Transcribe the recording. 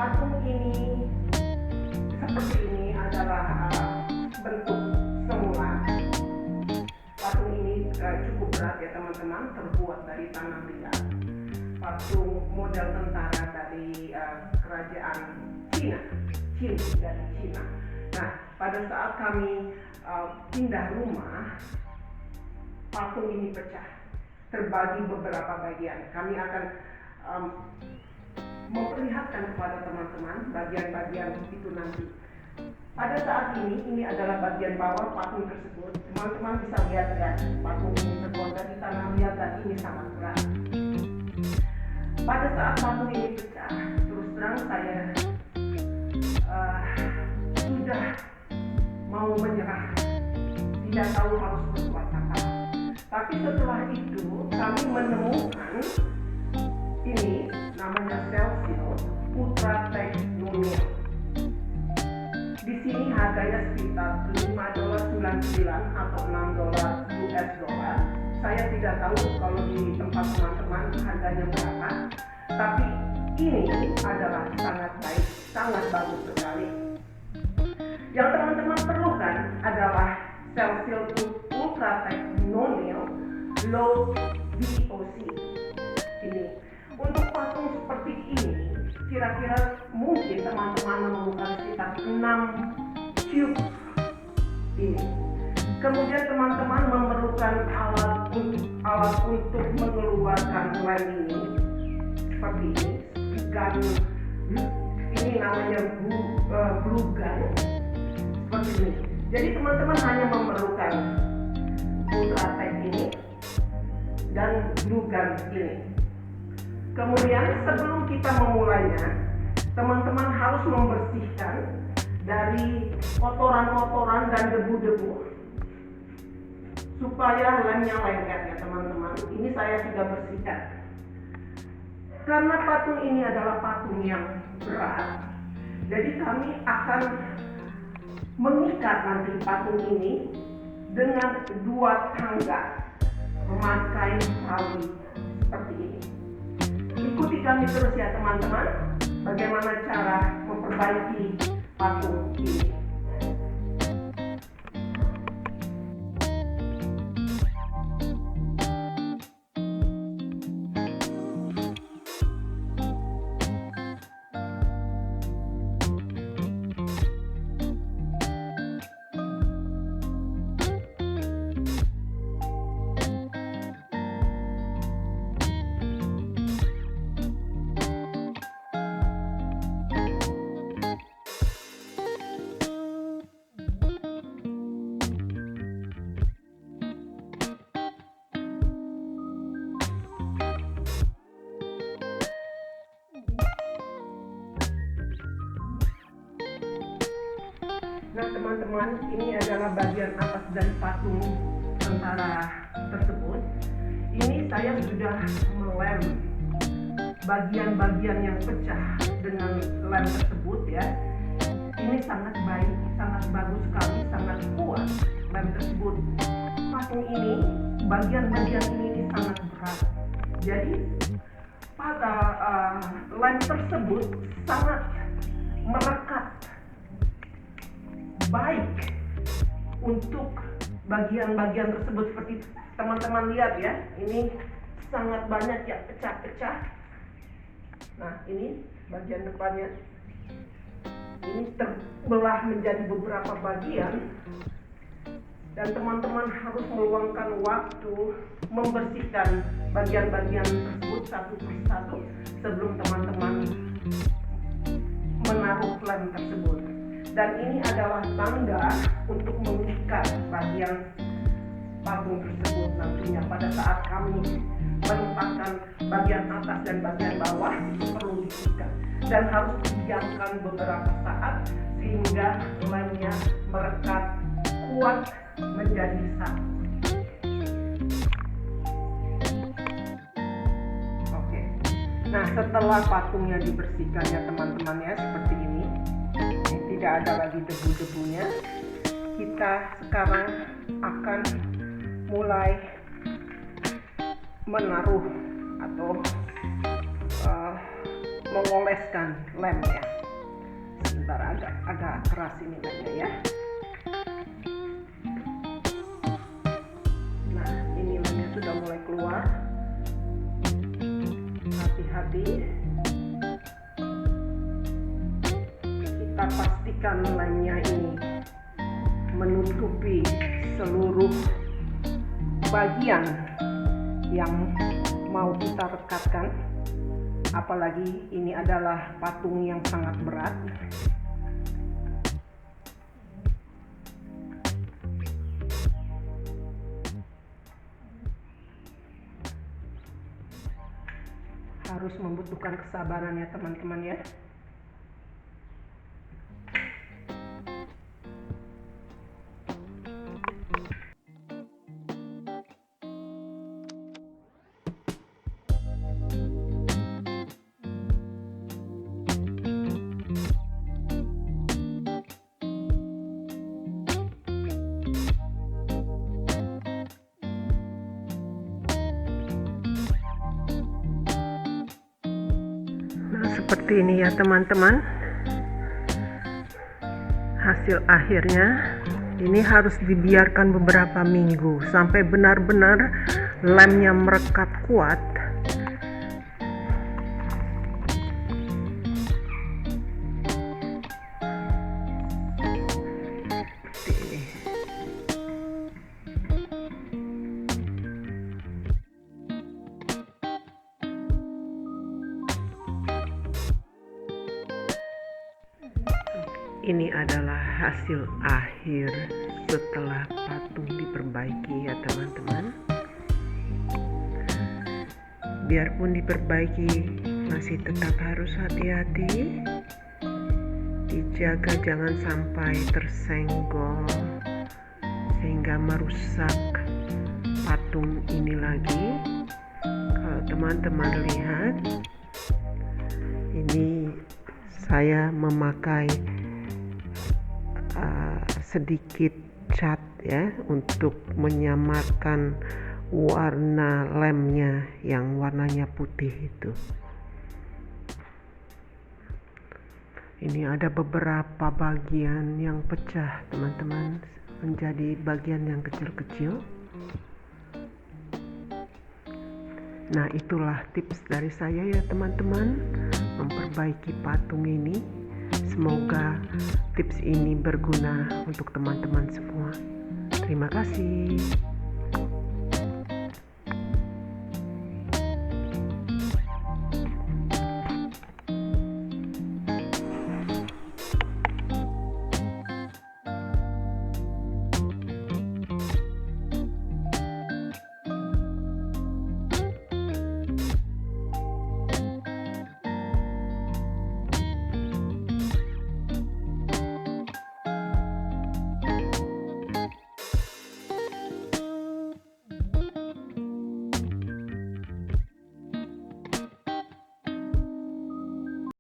patung ini seperti ini adalah bentuk semula. Patung ini cukup berat ya teman-teman, terbuat dari tanah liat. Patung model tentara dari kerajaan Cina, dari Cina. Nah, pada saat kami pindah rumah, patung ini pecah, terbagi beberapa bagian. Kami akan memperlihatkan kepada teman-teman bagian-bagian itu nanti. Pada saat ini adalah bagian bawah patung tersebut. Teman-teman bisa lihat ya, patung ini terbuat dari tanah liat dan ini sangat berat. Pada saat patung ini pecah, terus terang saya sudah mau menyerah, tidak tahu harus berbuat apa. Tapi setelah itu kami menemukan ini namanya Cellfield Ultra Tech Nomia. Di sini harganya sekitar $5.99 atau $6 US. Saya tidak tahu kalau di tempat teman-teman harganya berapa, tapi ini adalah sangat baik, sangat bagus sekali. Yang teman-teman perlukan adalah Cellfield Ultra Tech Nomia Low VOC. Ini untuk patung seperti ini, kira-kira mungkin teman-teman memerlukan sekitar 6 cube ini. Kemudian teman-teman memerlukan alat untuk mengeluarkan lem ini seperti ini. Gun, ini namanya blue gun, seperti ini. Jadi teman-teman hanya memerlukan Ultratech ini dan blue gun ini. Kemudian sebelum kita memulainya, teman-teman harus membersihkan dari kotoran-kotoran dan debu-debu supaya lemnya lengket ya teman-teman. Ini saya sudah bersihkan. Karena patung ini adalah patung yang berat, jadi kami akan mengikat nanti patung ini dengan 2 tangga memakai tali seperti ini. Ikuti kami terus ya teman-teman, bagaimana cara memperbaiki patung ini. Nah teman-teman, ini adalah bagian atas dari patung tentara tersebut. Ini saya sudah melem bagian-bagian yang pecah dengan lem tersebut ya. Ini sangat baik, sangat bagus sekali, sangat kuat lem tersebut. Patung ini, bagian-bagian ini sangat berat. Jadi pada lem tersebut sangat merekat, baik untuk bagian-bagian tersebut. Seperti teman-teman lihat ya, ini sangat banyak yang pecah-pecah. Nah ini bagian depannya, ini terbelah menjadi beberapa bagian, dan teman-teman harus meluangkan waktu membersihkan bagian-bagian tersebut satu persatu sebelum teman-teman menaruh lem tersebut. Dan ini adalah tangga untuk mengikat bagian patung tersebut nantinya. Pada saat kami meletakkan bagian atas dan bagian bawah, itu perlu diikat dan harus didiamkan beberapa saat sehingga lemnya merekat kuat menjadi satu. Oke. Nah setelah patungnya dibersihkan ya teman-teman ya, seperti ini. Tidak ada lagi debu-debunya. Kita sekarang akan mulai menaruh atau mengoleskan lemnya. sebentar, agak keras ini kayaknya ya. Nah, ini lemnya sudah mulai keluar. Hati-hati. Kita pastikan lemnya ini menutupi seluruh bagian yang mau kita rekatkan. Apalagi ini adalah patung yang sangat berat. Harus membutuhkan kesabaran ya teman-teman ya. Seperti ini ya teman-teman, hasil akhirnya. Ini harus dibiarkan beberapa minggu sampai benar-benar lemnya merekat kuat. Seperti ini. Ini adalah hasil akhir setelah patung diperbaiki ya teman-teman. Biarpun diperbaiki, masih tetap harus hati-hati. Dijaga jangan sampai tersenggol sehingga merusak patung ini lagi. Kalau teman-teman lihat, ini saya memakai sedikit cat ya untuk menyamarkan warna lemnya yang warnanya putih itu. Ini ada beberapa bagian yang pecah teman-teman, menjadi bagian yang kecil-kecil. Nah, itulah tips dari saya ya teman-teman, memperbaiki patung ini. Semoga tips ini berguna untuk teman-teman semua. Terima kasih.